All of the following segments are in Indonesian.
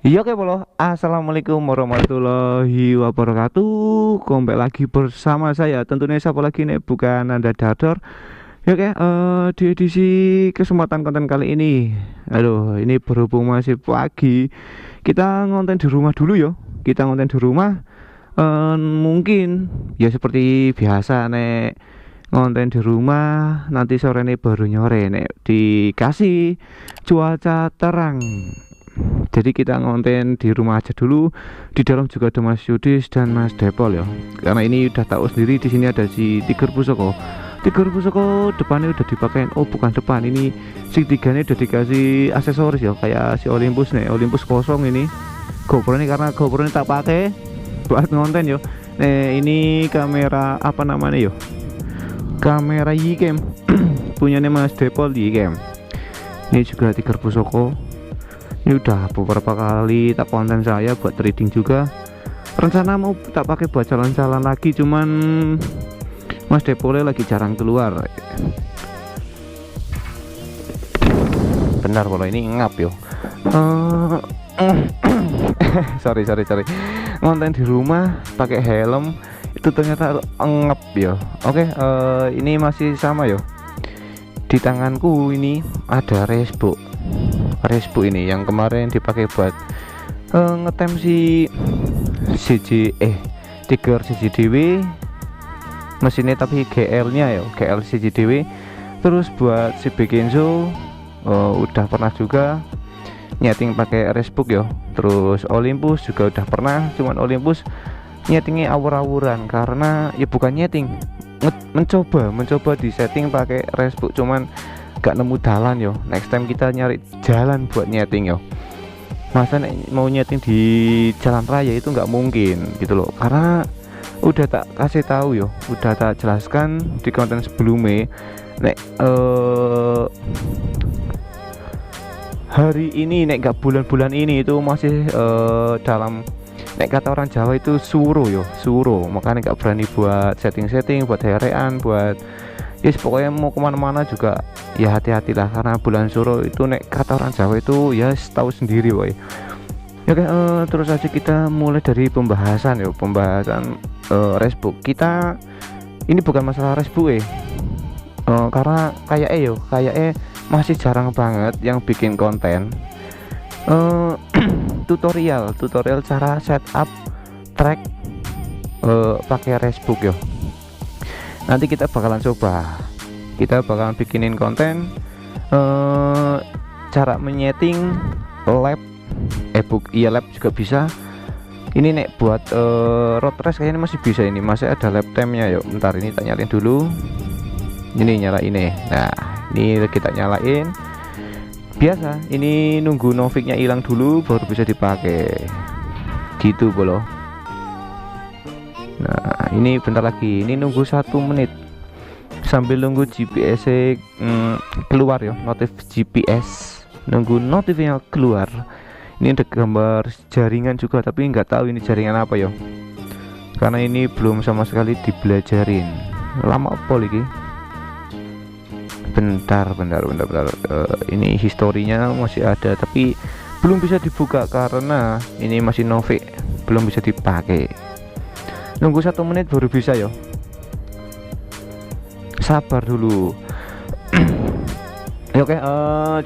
Iya oke bolo. Assalamualaikum warahmatullahi wabarakatuh. Kembali lagi bersama saya. Tentunya siapa lagi nih bukan Anda Dador. Ya oke, di edisi kesempatan konten kali ini. Aduh, ini berhubung masih pagi, kita ngonten di rumah dulu yo. Kita ngonten di rumah. Mungkin ya seperti biasa nek ngonten di rumah nanti sore nih baru nyore nek dikasih cuaca terang, jadi kita ngonten di rumah aja dulu. Di dalam juga ada Mas Yudis dan Mas Depol ya. Karena ini udah tahu sendiri di sini ada si Tiger Pusoko. Tiger Pusoko depannya udah dipakai. Oh bukan depan, ini si tiganya udah dikasih aksesoris ya, kayak si Olympus nih. Olympus kosong ini. GoPro ini karena GoPro ini tak pakai buat ngonten yo. Nih ini kamera apa namanya yo? Kamera Yicam punyanya Mas Depol Yicam. Ini juga Tiger Pusoko. Ini udah beberapa kali tak konten saya buat trading juga. Rencana mau tak pakai buat jalan-jalan lagi, cuman Mas Depole lagi jarang keluar. Benar kalau ini ngap yo. Sorry. Ngonten di rumah pakai helm itu ternyata ngap yo. Oke, ini masih sama yo. Di tanganku ini ada resbook ini yang kemarin dipakai buat ngetem si Tiger CJDW mesinnya, tapi GL nya ya GL CJDW. Terus buat si Bekenzo udah pernah juga nyeting pakai resbook ya. Terus Olympus juga udah pernah, cuman Olympus nyetingnya awur-awuran karena ya bukan nyeting, mencoba di setting pakai resbook, cuman gak nemu jalan yo. Next time kita nyari jalan buat nyeting yo. Masa mau nyeting di jalan raya itu nggak mungkin gitu loh, karena udah tak kasih tahu yo, udah tak jelaskan di konten sebelumnya. Nek hari ini, nek gak bulan-bulan ini itu masih dalam, nek kata orang Jawa itu suro yo, suro. Makanya gak berani buat setting-setting, buat herean, buat yes, pokoknya mau kemana-mana juga ya hati-hatilah, karena bulan suro itu nek kata orang Jawa itu ya tahu sendiri boy. Ya oke, terus aja kita mulai dari pembahasan resbook kita. Ini bukan masalah resbook karena kayak masih jarang banget yang bikin konten tutorial cara setup track pakai resbook yo. Nanti kita bakalan bikinin konten cara menyeting lap lap juga bisa. Ini nek buat road race kayaknya masih bisa, ini masih ada lap time-nya yuk. Bentar, ini tak nyalain dulu. Ini nyalain ini. Nah, ini kita nyalain. Biasa, ini nunggu noviknya hilang dulu baru bisa dipakai. Gitu bolo. Nah, ini bentar lagi, ini nunggu 1 menit sambil nunggu GPS keluar ya, notif GPS, nunggu notifnya keluar. Ini ada gambar jaringan juga, tapi nggak tahu ini jaringan apa ya, karena ini belum sama sekali dibelajarin. Lama pol iki. Bentar. Ini historinya masih ada tapi belum bisa dibuka karena ini masih novik, belum bisa dipakai. Nunggu 1 menit baru bisa yo. Sabar dulu. Ya, oke,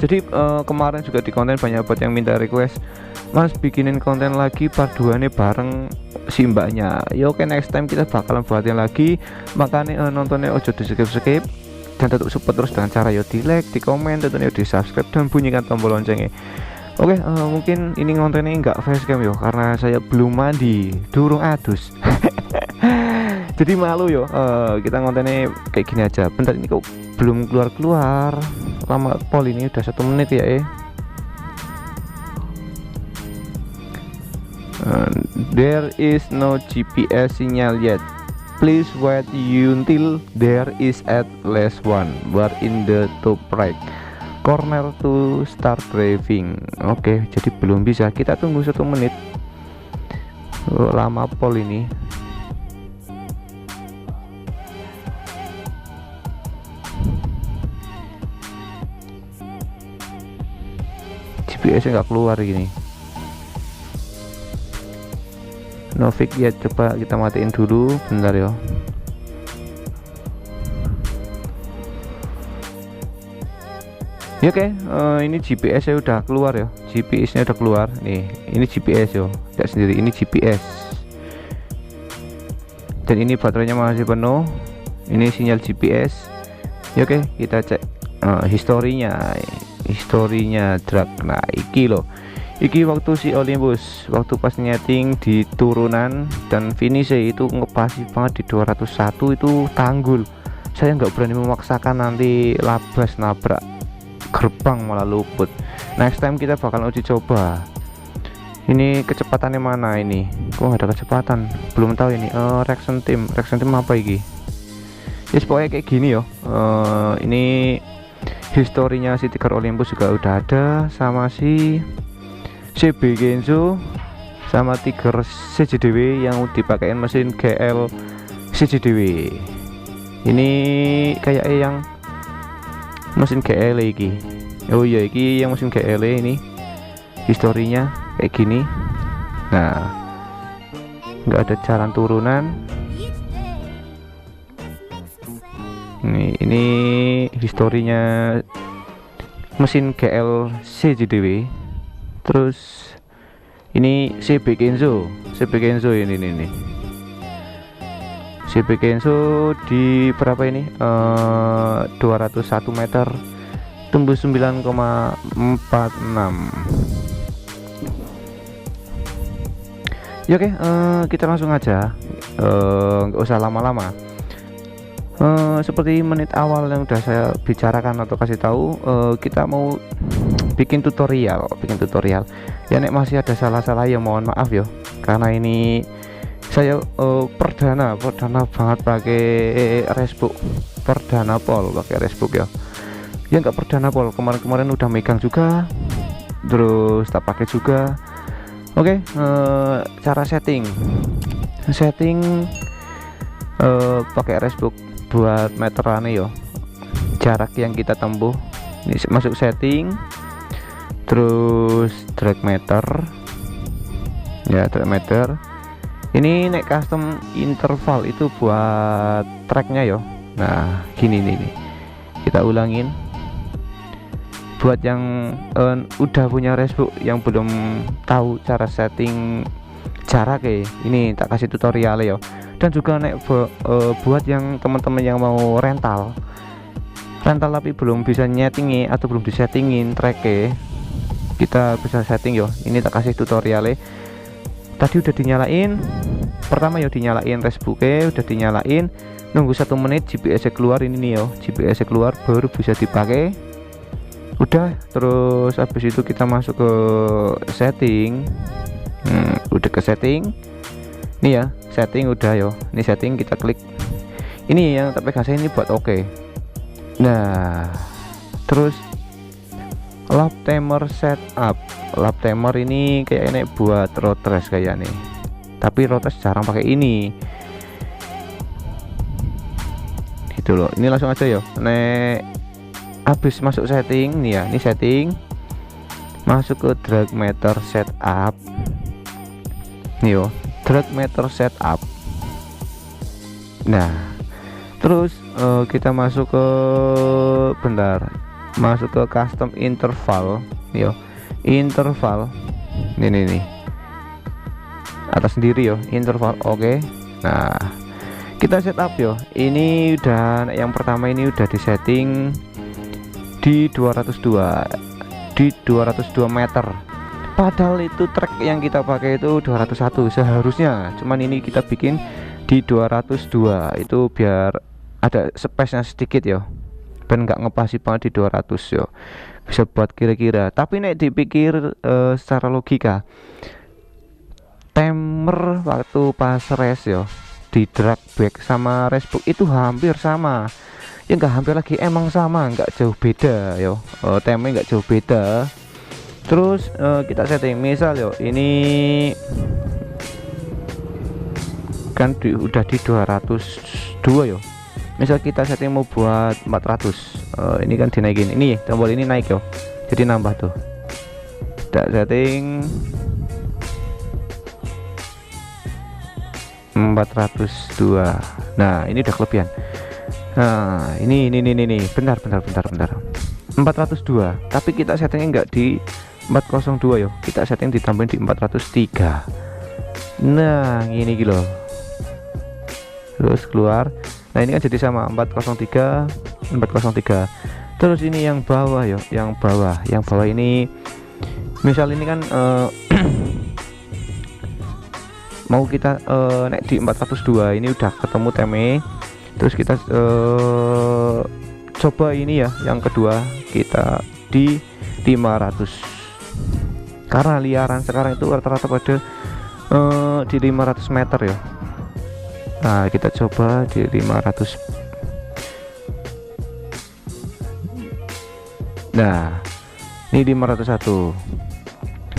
jadi kemarin juga di konten banyak banget yang minta request, Mas bikinin konten lagi part 2 nih bareng si mbaknya. Ya oke, next time kita bakalan buatin lagi. Makanya nontonnya ojo di skip dan tetap support terus dengan cara yo di like, di komen, tentunya di subscribe dan bunyikan tombol loncengnya. Oke, mungkin ini kontennya nggak facecam yo karena saya belum mandi, durung adus. Jadi malu yo. Kita kontennya kayak gini aja. Bentar, ini kok belum keluar lama pol, ini udah 1 menit ya. There is no GPS signal yet. Please wait until there is at least one bar in the top right corner to start driving. Oke, jadi belum bisa, kita tunggu 1 menit. Lama pol ini. GPS nya nggak keluar gini. Novik ya, coba kita matiin dulu bentar ya. Ya oke, ini GPS nya udah keluar ya, GPS nya udah keluar nih. Ini GPS yo, tidak sendiri, ini GPS. Dan ini baterainya masih penuh. Ini sinyal GPS. Ya oke, kita cek historinya drag. Nah iki loh, iki waktu si Olympus waktu pas nyeting di turunan dan finish itu ngepasi banget di 201 itu tanggul. Saya nggak berani memaksakan nanti labas nabrak gerbang malah luput. Next time kita bakal uji coba. Ini kecepatannya mana ini? Kok nggak ada kecepatan? Belum tahu ini. Reaction team apa ini? Yes, pokoknya kayak gini yo. Ini historinya si Tiger Olympus juga udah ada, sama si CB Genzo sama Tiger CJDW yang dipakein mesin GL CJDW. Ini kayak yang mesin GL iki. Oh iya, iki yang mesin GL ini historinya kayak gini. Nah, nggak ada jalan turunan. Ini historinya mesin GL CJDW. Terus ini CB Kenzo ini CB Kenzo di berapa ini? 201 meter tembus 9,46. Ya oke, kita langsung aja, nggak usah lama-lama. Seperti menit awal yang udah saya bicarakan atau kasih tahu, kita mau bikin tutorial. Ya nek masih ada salah-salah ya mohon maaf ya, karena ini saya perdana banget pakai Racebook, perdana pol pakai Racebook ya. Ya nggak perdana pol, kemarin udah megang juga, terus tak pakai juga. Oke, cara setting pakai Racebook buat meterannya yo, jarak yang kita tempuh. Ini masuk setting, terus drag meter ya, drag meter. Ini naik custom interval itu buat tracknya yo. Nah gini nih, kita ulangin buat yang udah punya Racebook, yang belum tahu cara setting jarak ini tak kasih tutorial yo. Dan juga naik buat yang teman-teman yang mau rental tapi belum bisa nyetingi atau belum disettingin tracknya, kita bisa setting yo. Ini tak kasih tutorialnya. Tadi udah dinyalain, pertama yo dinyalain Racebooknya, udah dinyalain, nunggu 1 menit GPS keluar. Ini nih yo, GPS keluar baru bisa dipakai. Udah, terus habis itu kita masuk ke setting. Udah ke setting nih ya, setting udah yo. Ini setting, kita klik ini yang tak pegang saya ini buat oke. Nah terus lap timer setup. Lap timer ini kayak ini buat road race kayak nih, tapi road race jarang pakai ini gitu loh. Ini langsung aja yo, nek habis masuk setting nih ya, ini setting, masuk ke drag meter setup nih yo, drag meter setup. Nah terus kita masuk ke masuk ke custom interval yo, interval nih atas sendiri yo, interval oke. Nah kita setup yo. Ini udah yang pertama ini udah disetting di 202 meter, padahal itu track yang kita pakai itu 201 seharusnya, cuman ini kita bikin di 202 itu biar ada space nya sedikit yo, ben nggak ngepasi banget di 200 yo, bisa buat kira-kira. Tapi nek dipikir secara logika, timer waktu pas race yo di drag back sama Racebook itu hampir sama ya, nggak hampir lagi, emang sama, nggak jauh beda yo, timernya nggak jauh beda. Terus kita setting misal yo, ini kan udah di 202 yo, misal kita setting mau buat 400, ini kan dinaikin, ini tombol ini naik yo, jadi nambah tuh. Kita setting 402. Nah ini udah kelebihan. Nah ini bentar 402, tapi kita settingnya enggak di 402 yo, kita setting ditambahin di 403. Nah ini gitu loh, terus keluar. Nah ini kan jadi sama 403. Terus ini yang bawah yo, yang bawah ini misal ini kan mau kita naik di 402, ini udah ketemu teme. Terus kita coba ini ya, yang kedua kita di 500, karena liaran sekarang itu rata-rata pada di 500 meter ya. Nah kita coba di 500. Nah ini 501.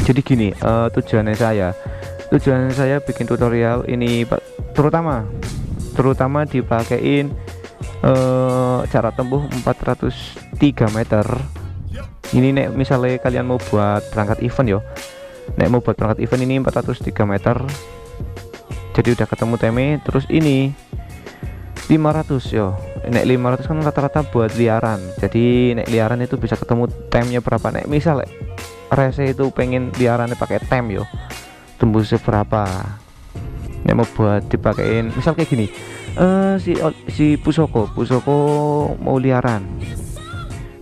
Jadi gini, tujuan saya bikin tutorial ini terutama dipakein jarak tempuh 403 meter. Ini nek misalnya kalian mau buat berangkat event yo, nek mau buat berangkat event ini 403 meter, jadi udah ketemu teme. Terus ini 500 yo, nek 500 kan rata-rata buat liaran, jadi nek liaran itu bisa ketemu temnya berapa. Nek misal rese itu pengen liarannya pakai tem yo, tembus seberapa. Nek mau buat dipakein misal kayak gini, si pusoko mau liaran,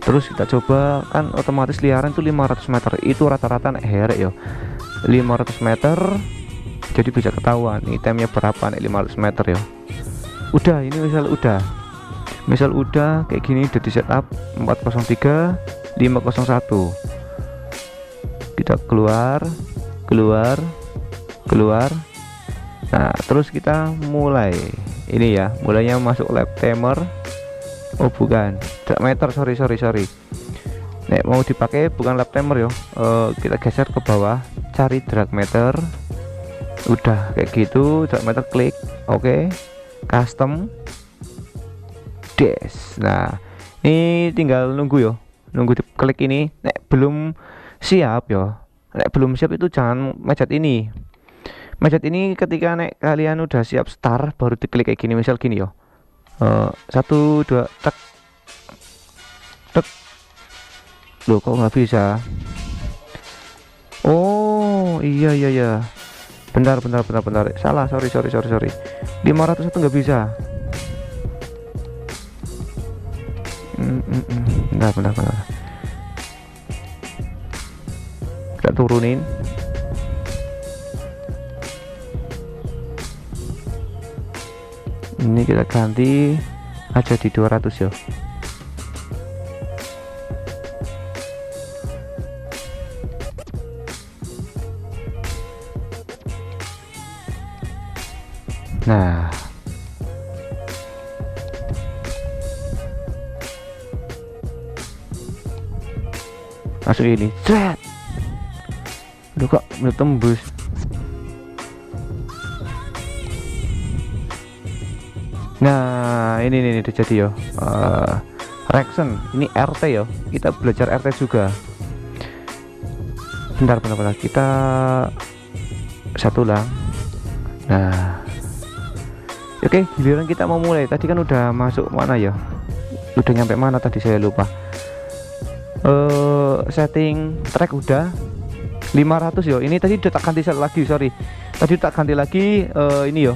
terus kita coba kan otomatis liaran tuh 500 meter, itu rata-rata nek herek yo 500 meter, jadi bisa ketahuan nih temnya berapa nek 500 meter yo. Udah ini misal udah kayak gini, udah di setup 403 501. Kita keluar. Nah terus kita mulai ini ya, mulainya masuk lap timer. Oh bukan, drag meter, sorry. Nek mau dipakai bukan lap timer yo, kita geser ke bawah, cari drag meter. Udah kayak gitu, drag meter, klik oke. Custom dash. Nah ini tinggal nunggu diklik ini. Nek belum siap itu jangan mencet ini ketika nek kalian udah siap start baru diklik kayak gini. Misal gini yo, 1 2 tek. Loh kok nggak bisa? Oh iya, bentar, salah, sorry. 501 nggak bisa. Bentar. Kita turunin. Ini kita ganti aja di 200 ya. Nah masuk ini, set. Aduh kok belum tembus. Nah ini udah jadi yo. Reaction ini RT yo, kita belajar RT juga. Bentar kita satu ulang. Nah oke, giliran kita mau mulai. Tadi kan udah masuk mana ya, udah nyampe mana tadi saya lupa. Setting track udah 500 yo. Ini tadi udah tak ganti lagi, sorry. Tadi tak ganti lagi. Ini yo,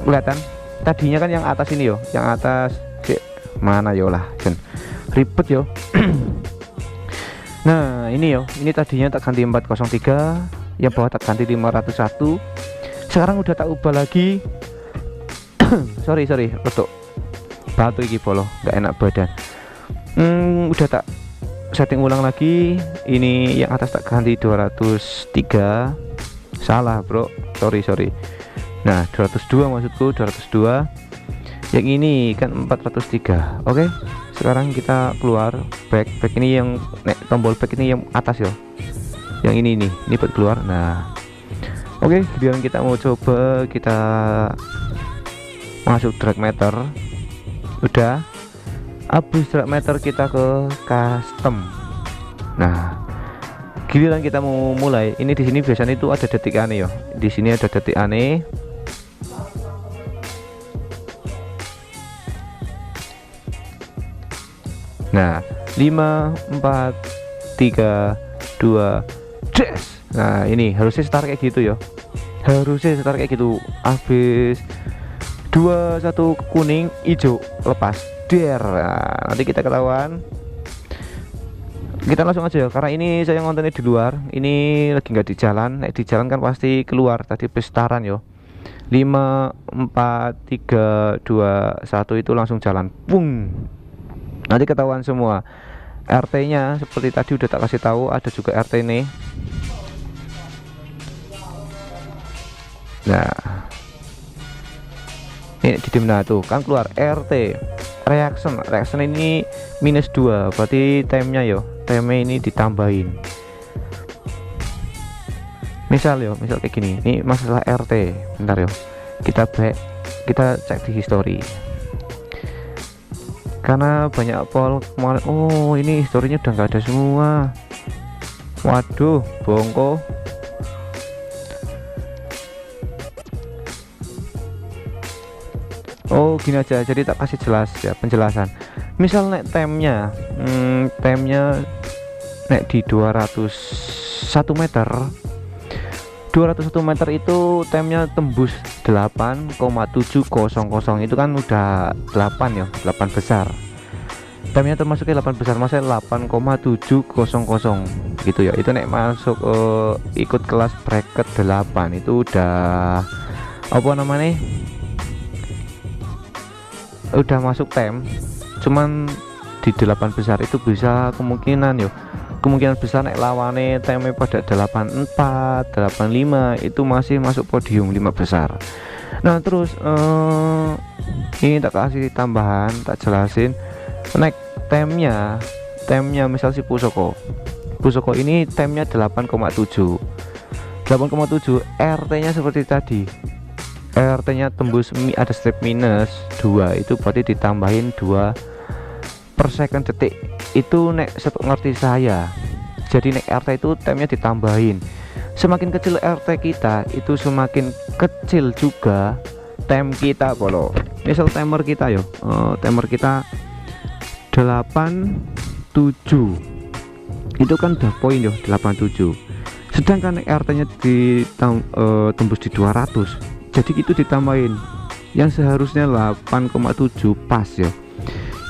kelihatan tadinya kan yang atas ini yo, yang atas mana yo lah, ribet yo. Nah ini yo, ini tadinya tak ganti 403, yang bawah tak ganti 501. Sekarang udah tak ubah lagi. sorry betul batu iki polo nggak enak badan. Udah tak setting ulang lagi. Ini yang atas tak ganti 203, salah bro, sorry. Nah 202 maksudku, 202. Yang ini kan 403. Oke, sekarang kita keluar back ini, yang tombol back ini yang atas yo, yang ini buat keluar. Nah oke, kemudian kita mau coba kita masuk drag meter. Udah habis drag meter kita ke custom. Nah giliran kita mau mulai. Ini di sini biasanya itu ada detik aneh ya, di sini ada detik aneh. Nah, 5 4 3 2 Yes. Nah, ini harusnya start kayak gitu ya. Harusnya start kayak gitu. Habis 21 kuning, hijau lepas. Der. Nah, nanti kita ketahuan. Kita langsung aja ya, karena ini saya ngontennya di luar. Ini lagi nggak di jalan. Di jalan kan pasti keluar. Tadi pestaran yo. 5 4 3 2 1 itu langsung jalan. Pung. Nanti ketahuan semua. RT-nya seperti tadi udah tak kasih tahu, ada juga RT nih. Nah, ini di dimana tuh kan keluar RT reaction ini -2, berarti time-nya yo, time ini ditambahin. Misal kayak gini, ini masalah RT. Bentar yo, kita cek di history. Karena banyak poll kemarin. Oh, ini historinya udah nggak ada semua. Waduh, bongko. Oh, gini aja, jadi tak kasih jelas ya penjelasan. Misal nek temnya nek di 201 meter. 201 meter itu temnya tembus 8,700, itu kan udah 8 ya, 8 besar. Temnya termasuknya 8 besar, masa 8,700 gitu ya. Itu nek masuk ikut kelas bracket 8 itu udah apa namanya? Udah masuk tem. Cuman di 8 besar itu bisa kemungkinan besar nek lawane temnya pada 84 85 itu masih masuk podium 5 besar. Nah terus ini tak kasih tambahan, tak jelasin nek temnya misal si Pusoko ini temnya 8,7 RT nya seperti tadi, RT nya tembus ada strip -2, itu berarti ditambahin 2 per second detik. Itu nek ngerti saya, jadi nek RT itu temnya ditambahin. Semakin kecil RT kita itu semakin kecil juga tem kita. Kalau misal timer kita timer kita 87 itu kan udah poin 87, sedangkan nek RT nya tembus di 200, jadi itu ditambahin yang seharusnya 8,7 pas ya,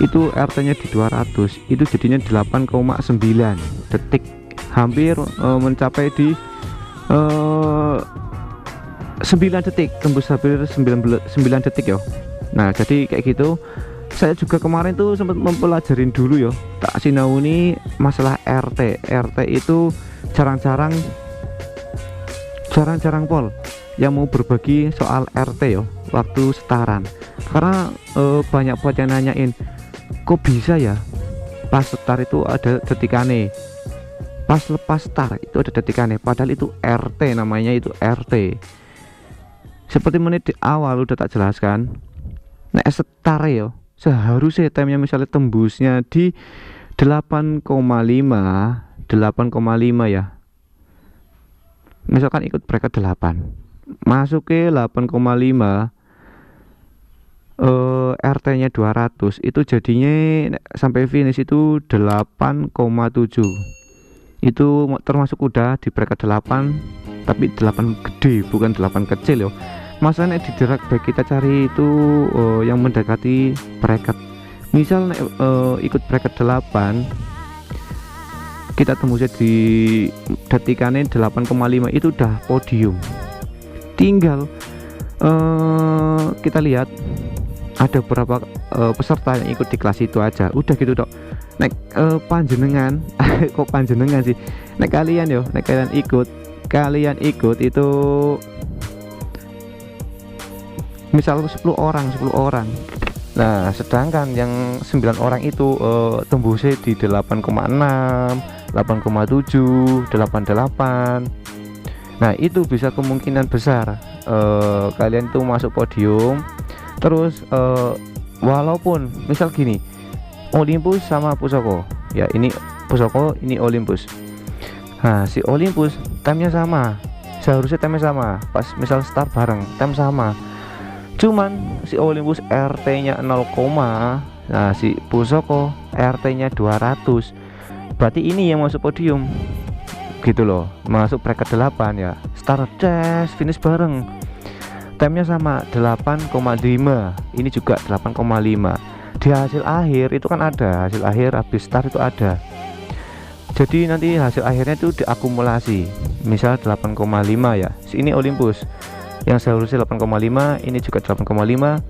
itu RT nya di 200 itu jadinya 8,9 detik, hampir mencapai di 9 detik, tembus hampir 9 detik ya. Nah jadi kayak gitu. Saya juga kemarin tuh sempat mempelajarin dulu ya, tak sinauni masalah RT itu jarang-jarang pol yang mau berbagi soal RT ya waktu setaran, karena banyak buat yang nanyain kok bisa ya pas setar itu ada detikane, pas lepas start itu ada detikane, padahal itu RT, namanya itu RT. Seperti menit di awal udah tak jelaskan, nek setar ya seharusnya timenya misalnya tembusnya di 8,5 ya, misalkan ikut bracket 8 masuk ke 8,5, RT nya 200 itu jadinya sampai finish itu 8,7, itu termasuk udah di bracket 8, tapi 8 gede bukan 8 kecil yo. Masalahnya di drag baik kita cari itu yang mendekati bracket. Misal ikut bracket 8 kita tembusnya di detikannya 8,5 itu udah podium. Tinggal kita lihat ada beberapa peserta yang ikut di kelas itu aja, udah gitu dok. Nek panjenengan kok panjenengan sih, nek kalian ikut itu misal 10 orang. Nah sedangkan yang 9 orang itu tembusnya di 8,6 8,7 88. Nah itu bisa kemungkinan besar kalian tuh masuk podium. Terus walaupun misal gini, Olympus sama Pusoko ya, ini Pusoko ini Olympus. Nah si Olympus timenya sama, seharusnya timenya sama, pas misal start bareng time sama, cuman si Olympus RT nya 0, Nah, si Pusoko RT-nya 200. Berarti ini yang masuk podium. Gitu loh, masuk bracket 8 ya. Start tes finish bareng. Time-nya sama 8,5. Ini juga 8,5. Di hasil akhir itu kan ada, hasil akhir habis start itu ada. Jadi nanti hasil akhirnya itu diakumulasi. Misal 8,5 ya. Ini Olympus. Yang seharusnya 8,5, ini juga 8,5.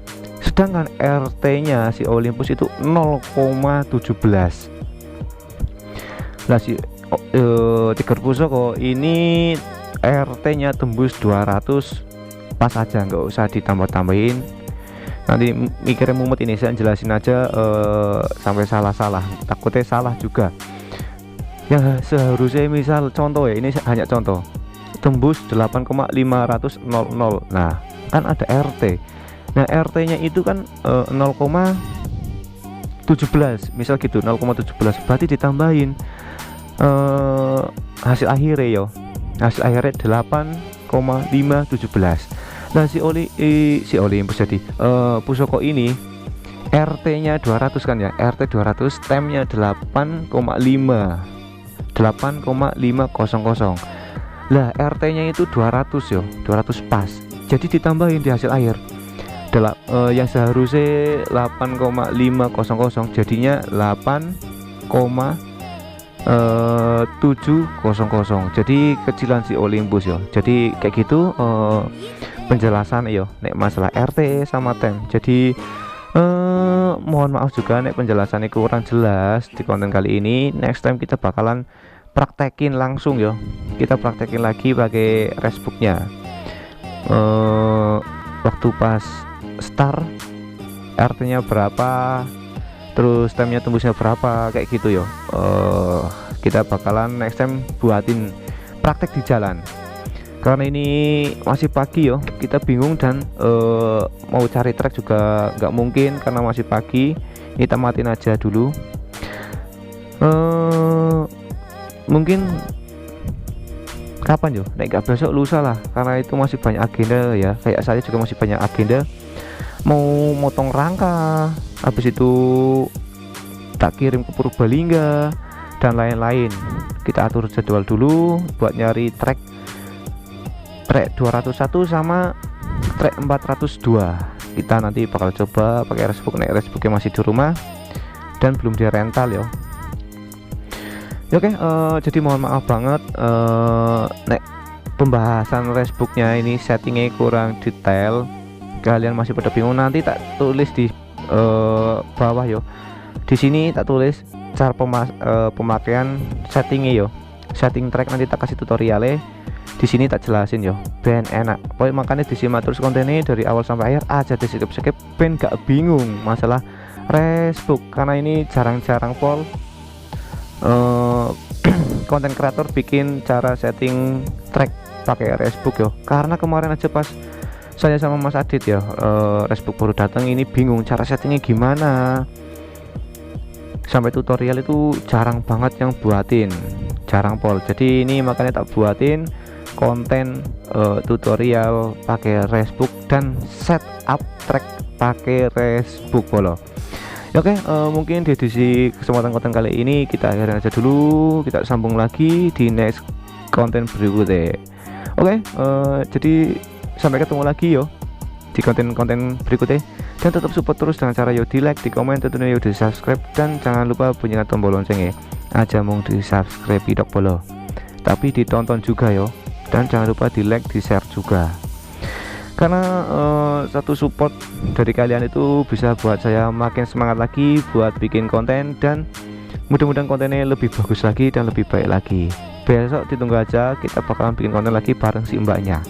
Sedangkan RT-nya si Olympus itu 0,17. Nah, si Tiger Pusoko ini RT-nya tembus 200 pas aja, nggak usah ditambah-tambahin. Nanti mikirnya mumet ini, saya jelasin aja sampai salah-salah, takutnya salah juga. Yang seharusnya misal contoh ya, ini hanya contoh, tembus 8,500. Nah, kan ada RT. Nah, RT-nya itu kan 0,17 misal gitu, 0,17. Berarti ditambahin hasil akhirnya yo. Hasil akhirnya 8,517. Nah, si Olympus jadi Pusoko ini RT-nya 200 kan ya. RT 200, time-nya 8,500. Lah, RT-nya itu 200 yo, 200 pas. Jadi ditambahin di hasil akhir. Yang seharusnya 8,500 jadinya 8,700. Jadi kecilan si Olympus yo. Jadi kayak gitu penjelasan yo nek masalah RT sama tem. Jadi mohon maaf juga nek penjelasannya kurang jelas di konten kali ini. Next time kita bakalan praktekin langsung yo. Kita praktekin lagi pakai racebooknya. Waktu pas start RT-nya berapa, terus time-nya tembusnya berapa, kayak gitu yo. Kita bakalan next time buatin praktek di jalan. Karena ini masih pagi yo, kita bingung dan mau cari track juga nggak mungkin karena masih pagi. Kita matiin aja dulu. Mungkin kapan yo? Nek nggak besok lusa lah, karena itu masih banyak agenda ya. Kayak saya juga masih banyak agenda. Mau motong rangka, habis itu tak kirim ke Purbalingga dan lain-lain. Kita atur jadwal dulu buat nyari track 201 sama track 402. Kita nanti bakal coba pakai racebook. Nek racebooknya masih di rumah dan belum di rental yo. Oke, jadi mohon maaf banget nek pembahasan racebooknya ini settingnya kurang detail. Kalian masih pada bingung, nanti tak tulis di bawah yo. Di sini tak tulis cara pemakaian settingnya yo. Setting track nanti tak kasih tutorialnya. Di sini tak jelasin yo. Ben enak. Pokoknya makanya disimak terus kontennya dari awal sampai akhir aja, di skip ben gak bingung masalah racebook, karena ini jarang-jarang pol konten kreator bikin cara setting track pakai racebook yo. Karena kemarin aja pas saya sama Mas Adit ya, racebook baru datang ini bingung cara settingnya gimana. Sampai tutorial itu jarang banget yang buatin, jarang pol. Jadi ini makanya tak buatin konten tutorial pakai racebook dan setup track pakai racebook polo. Oke, mungkin di edisi kesempatan konten kali ini kita akhirin aja dulu. Kita sambung lagi di next konten berikutnya. Oke, jadi sampai ketemu lagi yo di konten-konten berikutnya, dan tetap support terus dengan cara yo di like, di komen, tentunya yo di subscribe, dan jangan lupa bunyikan tombol loncengnya. Aja mung di subscribe tidak boleh, tapi ditonton juga yo, dan jangan lupa di like, di share juga, karena satu support dari kalian itu bisa buat saya makin semangat lagi buat bikin konten, dan mudah-mudahan kontennya lebih bagus lagi dan lebih baik lagi. Besok ditunggu aja, kita bakalan bikin konten lagi bareng si mbaknya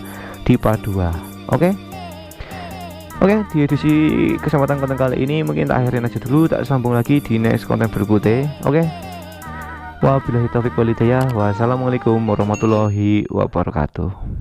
di part 2. Oke, di edisi kesempatan konten kali ini mungkin tak akhirin aja dulu, tak sambung lagi di next konten berikutnya. Oke, wabillahi taufiq wal hidayah. Wassalamualaikum warahmatullahi wabarakatuh.